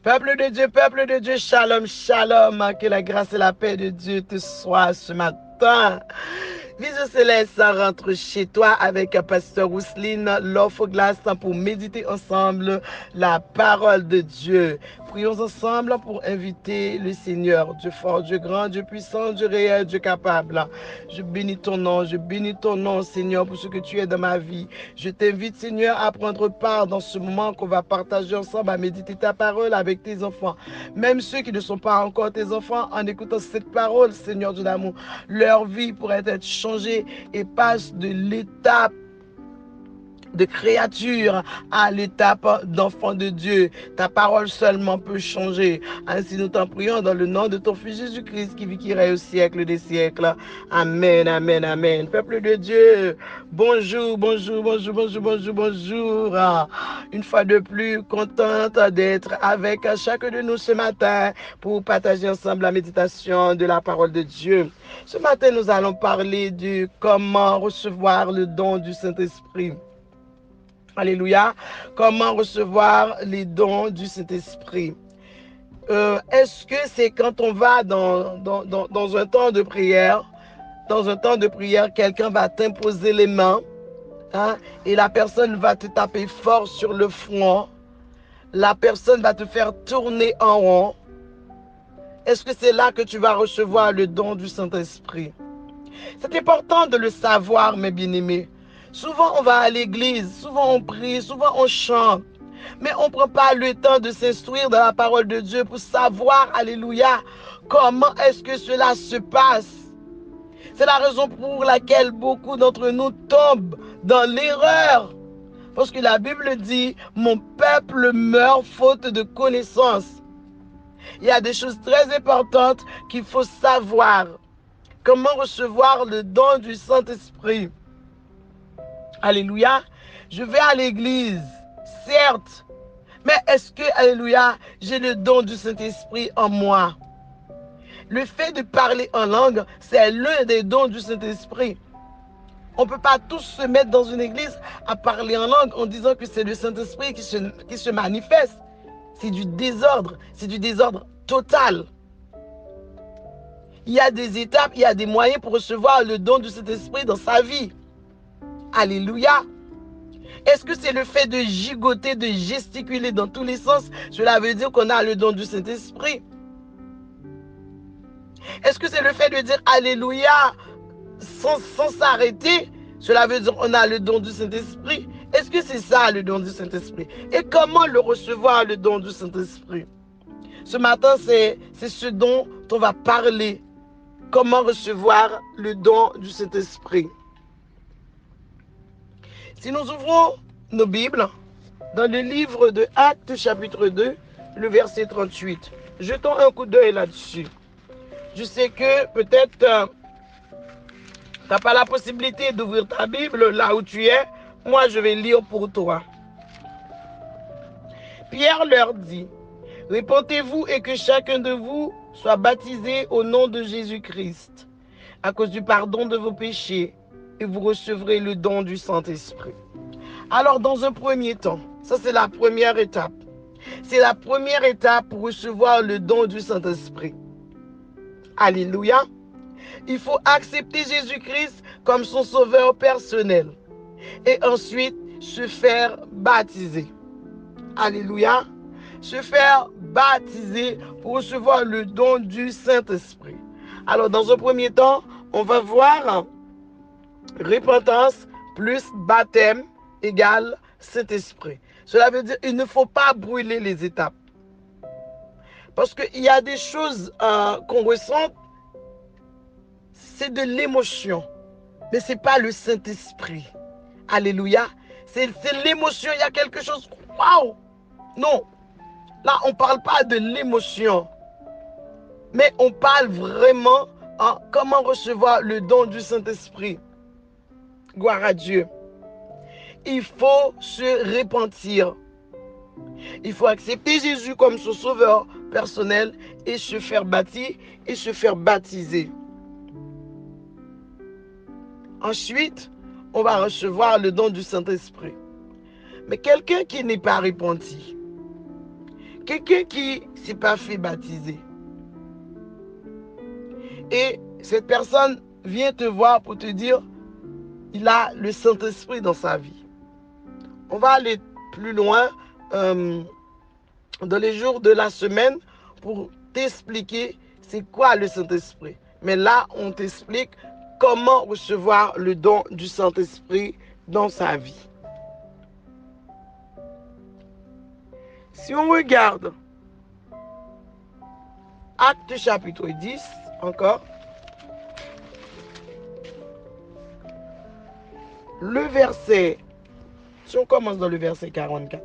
Peuple de Dieu, shalom, shalom. Que la grâce et la paix de Dieu te soient ce matin. Vision Céleste rentre chez toi avec Pasteur Rousseline Lofoglas pour méditer ensemble la parole de Dieu. Prions ensemble pour inviter le Seigneur, Dieu fort, Dieu grand, Dieu puissant, Dieu réel, Dieu capable. Je bénis ton nom, Seigneur, pour ce que tu es dans ma vie. Je t'invite, Seigneur, à prendre part dans ce moment qu'on va partager ensemble, à méditer ta parole avec tes enfants. Même ceux qui ne sont pas encore tes enfants, en écoutant cette parole, Seigneur de l'amour, leur vie pourrait être changée et passe de l'étape de créature à l'étape d'enfant de Dieu. Ta parole seulement peut changer. Ainsi nous t'en prions dans le nom de ton Fils Jésus-Christ qui vit, qui règne au siècle des siècles. Amen, amen, amen. Peuple de Dieu, bonjour, bonjour, bonjour, bonjour, bonjour, bonjour. Une fois de plus, contente d'être avec chacun de nous ce matin pour partager ensemble la méditation de la parole de Dieu. Ce matin, nous allons parler de comment recevoir le don du Saint-Esprit. Alléluia. Comment recevoir les dons du Saint-Esprit? Est-ce que c'est quand on va dans un temps de prière, quelqu'un va t'imposer les mains, hein, et la personne va te taper fort sur le front, la personne va te faire tourner en rond? Est-ce que c'est là que tu vas recevoir le don du Saint-Esprit? C'est important de le savoir, mes bien-aimés. Souvent, on va à l'église, souvent on prie, souvent on chante, mais on ne prend pas le temps de s'instruire dans la parole de Dieu pour savoir, alléluia, comment est-ce que cela se passe. C'est la raison pour laquelle beaucoup d'entre nous tombent dans l'erreur. Parce que la Bible dit, mon peuple meurt faute de connaissance. Il y a des choses très importantes qu'il faut savoir. Comment recevoir le don du Saint-Esprit? Alléluia. Je vais à l'église, certes. Mais est-ce que, alléluia, j'ai le don du Saint-Esprit en moi? Le fait de parler en langue, c'est l'un des dons du Saint-Esprit. On ne peut pas tous se mettre dans une église à parler en langue en disant que c'est le Saint-Esprit qui se manifeste. C'est du désordre total. Il y a des étapes, il y a des moyens pour recevoir le don du Saint-Esprit dans sa vie. Alléluia. Est-ce que c'est le fait de gigoter, de gesticuler dans tous les sens? Cela veut dire qu'on a le don du Saint-Esprit. Est-ce que c'est le fait de dire Alléluia sans s'arrêter? Cela veut dire qu'on a le don du Saint-Esprit. Est-ce que c'est ça le don du Saint-Esprit? Et comment le recevoir, le don du Saint-Esprit? Ce matin, c'est ce dont on va parler. Comment recevoir le don du Saint-Esprit? Si nous ouvrons nos Bibles dans le livre de Actes chapitre 2, le verset 38, jetons un coup d'œil là-dessus. Je sais que peut-être tu n'as pas la possibilité d'ouvrir ta Bible là où tu es. Moi, je vais lire pour toi. Pierre leur dit, « Répentez-vous et que chacun de vous soit baptisé au nom de Jésus-Christ, à cause du pardon de vos péchés, et vous recevrez le don du Saint-Esprit. » Alors, dans un premier temps, ça c'est la première étape. C'est la première étape pour recevoir le don du Saint-Esprit. Alléluia. Il faut accepter Jésus-Christ comme son sauveur personnel. Et ensuite, se faire baptiser. Alléluia. Se faire baptiser pour recevoir le don du Saint-Esprit. Alors, dans un premier temps, on va voir repentance plus baptême égale Saint-Esprit. Cela veut dire qu'il ne faut pas brûler les étapes. Parce qu'il y a des choses qu'on ressent, c'est de l'émotion. Mais ce n'est pas le Saint-Esprit. Alléluia. C'est l'émotion, il y a quelque chose. Waouh! Non. Là, on ne parle pas de l'émotion. Mais on parle vraiment comment recevoir le don du Saint-Esprit. Gloire à Dieu. Il faut se repentir. Il faut accepter Jésus comme son sauveur personnel et se faire baptiser et se faire baptiser. Ensuite, on va recevoir le don du Saint-Esprit. Mais quelqu'un qui n'est pas repenti, quelqu'un qui ne s'est pas fait baptiser. Et cette personne vient te voir pour te dire il a le Saint-Esprit dans sa vie. On va aller plus loin dans les jours de la semaine pour t'expliquer c'est quoi le Saint-Esprit. Mais là, on t'explique comment recevoir le don du Saint-Esprit dans sa vie. Si on regarde Actes chapitre 10, encore, le verset, si on commence dans le verset 44.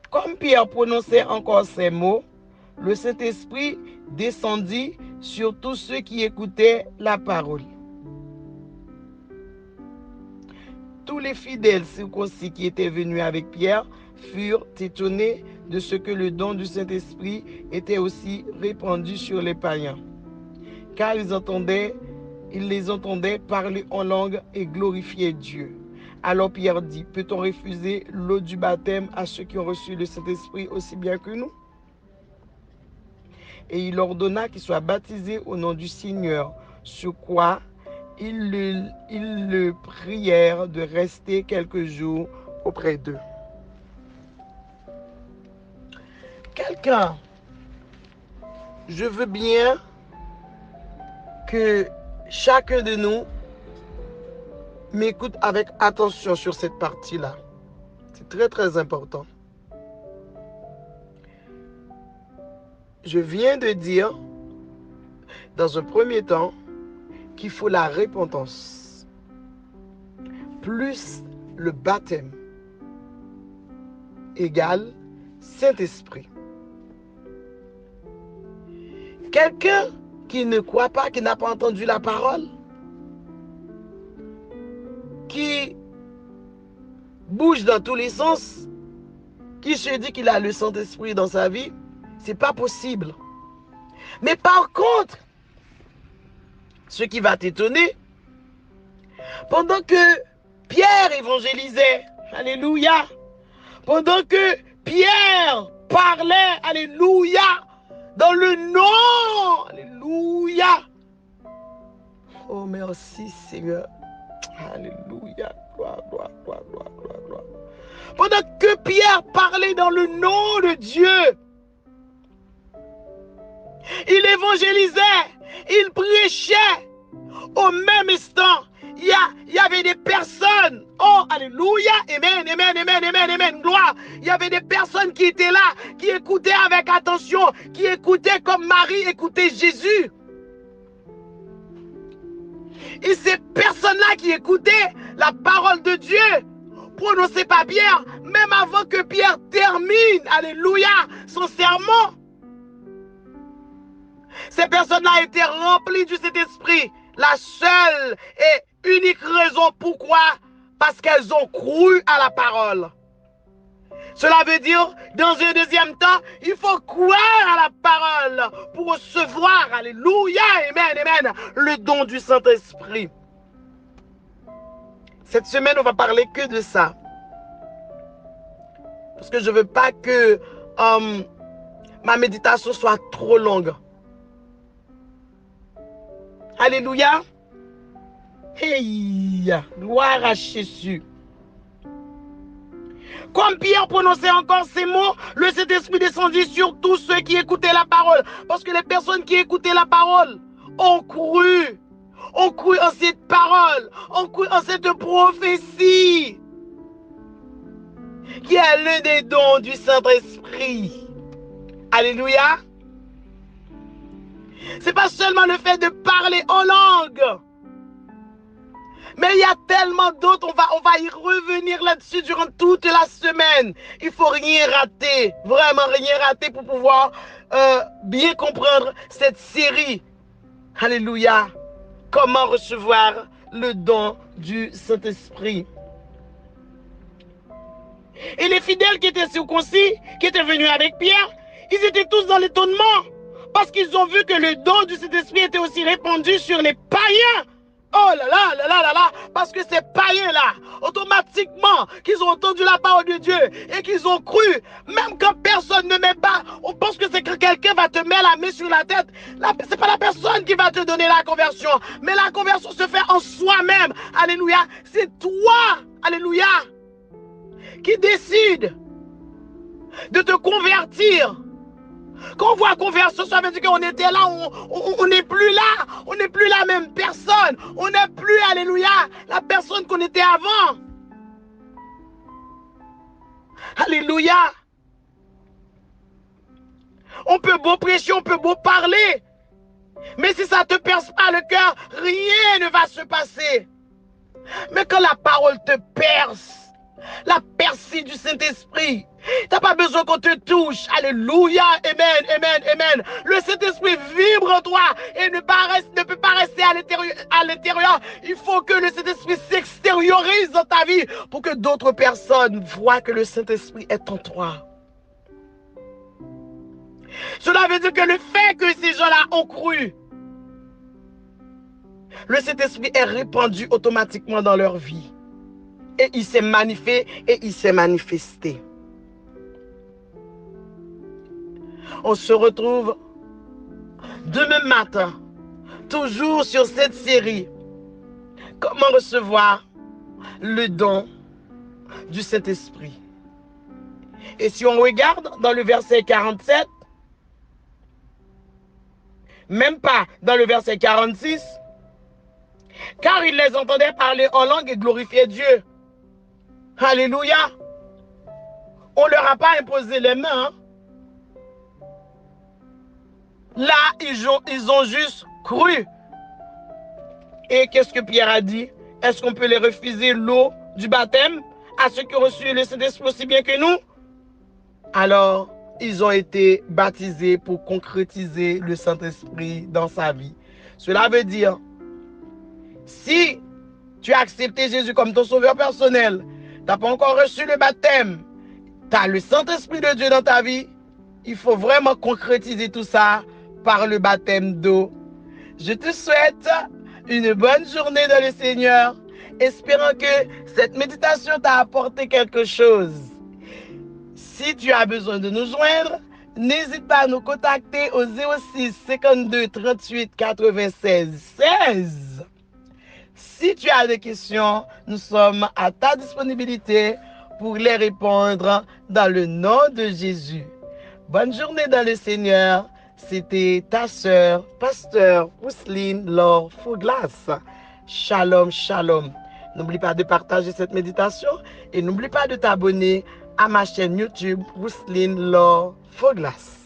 Comme Pierre prononçait encore ces mots, le Saint-Esprit descendit sur tous ceux qui écoutaient la parole. Tous les fidèles circoncis qui étaient venus avec Pierre furent étonnés de ce que le don du Saint-Esprit était aussi répandu sur les païens. Car ils les entendaient parler en langue et glorifier Dieu. Alors Pierre dit, peut-on refuser l'eau du baptême à ceux qui ont reçu le Saint-Esprit aussi bien que nous? Et il ordonna qu'ils soient baptisés au nom du Seigneur, sur quoi ils le prièrent de rester quelques jours auprès d'eux. Quelqu'un, je veux bien que chacun de nous m'écoute avec attention sur cette partie-là. C'est très très important. Je viens de dire, dans un premier temps, qu'il faut la repentance, plus le baptême, égale Saint-Esprit. Quelqu'un qui ne croit pas, qui n'a pas entendu la parole, qui bouge dans tous les sens, qui se dit qu'il a le Saint-Esprit dans sa vie, c'est pas possible. Mais par contre, ce qui va t'étonner, pendant que Pierre évangélisait, alléluia, pendant que Pierre parlait, alléluia, dans le nom, alléluia. Oh merci Seigneur, alléluia, gloire, gloire, gloire, gloire, gloire, gloire. Pendant que Pierre parlait dans le nom de Dieu, il évangélisait, il prêchait. Au même instant, il y avait des personnes. Oh, alléluia, amen, amen, amen, amen, amen, gloire. Il y avait des personnes qui étaient là, qui écoutaient avec attention, qui écoutaient comme Marie écoutait Jésus. Et ces personnes-là qui écoutaient la parole de Dieu, prononcée par Pierre, même avant que Pierre termine, alléluia, son sermon, ces personnes-là étaient remplies du Saint-Esprit. La seule et unique raison pourquoi, parce qu'elles ont cru à la parole. Cela veut dire, dans un deuxième temps, il faut croire à la parole pour recevoir, alléluia, amen, amen, le don du Saint-Esprit. Cette semaine, on va parler que de ça. Parce que je ne veux pas que ma méditation soit trop longue. Alléluia. Hey, gloire à Jésus. Comme Pierre prononçait encore ces mots, le Saint-Esprit descendit sur tous ceux qui écoutaient la parole. Parce que les personnes qui écoutaient la parole ont cru en cette parole, ont cru en cette prophétie, qui est l'un des dons du Saint-Esprit. Alléluia. C'est pas seulement le fait de parler en langue. Mais il y a tellement d'autres, on va y revenir là-dessus durant toute la semaine. Il faut rien rater, vraiment rien rater pour pouvoir bien comprendre cette série. Alléluia. Comment recevoir le don du Saint-Esprit. Et les fidèles qui étaient circoncis, qui étaient venus avec Pierre, ils étaient tous dans l'étonnement. Parce qu'ils ont vu que le don du Saint-Esprit était aussi répandu sur les païens. Oh là là là là là là, parce que ces païens-là, automatiquement, qu'ils ont entendu la parole de Dieu et qu'ils ont cru, même quand personne ne met pas, on pense que c'est que quelqu'un va te mettre la main sur la tête. C'est pas la personne qui va te donner la conversion, mais la conversion se fait en soi-même. Alléluia. C'est toi, alléluia, qui décide de te convertir. Quand on voit conversion, ça veut dire qu'on était là, on n'est plus là, on n'est plus la même personne, on n'est plus, alléluia, la personne qu'on était avant. Alléluia. On peut beau prêcher, on peut beau parler, mais si ça ne te perce pas le cœur, rien ne va se passer. Mais quand la parole te perce, la percée du Saint-Esprit, tu n'as pas besoin qu'on te touche. Alléluia, amen, amen, amen. Le Saint-Esprit vibre en toi et ne peut pas rester à l'intérieur. Il faut que le Saint-Esprit s'extériorise dans ta vie pour que d'autres personnes voient que le Saint-Esprit est en toi. Cela veut dire que le fait que ces gens-là ont cru, le Saint-Esprit est répandu automatiquement dans leur vie. Et il s'est manifesté. On se retrouve demain matin, toujours sur cette série. Comment recevoir le don du Saint-Esprit. Et si on regarde dans le verset 47, même pas dans le verset 46, car ils les entendaient parler en langue et glorifier Dieu. Alléluia. On ne leur a pas imposé les mains. Là, ils ont juste cru. Et qu'est-ce que Pierre a dit? Est-ce qu'on peut les refuser l'eau du baptême à ceux qui ont reçu le Saint-Esprit aussi bien que nous? Alors, ils ont été baptisés pour concrétiser le Saint-Esprit dans sa vie. Cela veut dire, si tu as accepté Jésus comme ton sauveur personnel, tu n'as pas encore reçu le baptême, tu as le Saint-Esprit de Dieu dans ta vie, il faut vraiment concrétiser tout ça par le baptême d'eau. Je te souhaite une bonne journée dans le Seigneur, espérant que cette méditation t'a apporté quelque chose. Si tu as besoin de nous joindre, n'hésite pas à nous contacter au 06 52 38 96 16. Si tu as des questions, nous sommes à ta disponibilité pour les répondre dans le nom de Jésus. Bonne journée dans le Seigneur. C'était ta sœur, pasteur Rousseline Laure Fouglas. Shalom, shalom. N'oublie pas de partager cette méditation et n'oublie pas de t'abonner à ma chaîne YouTube Rousseline Laure Fouglas.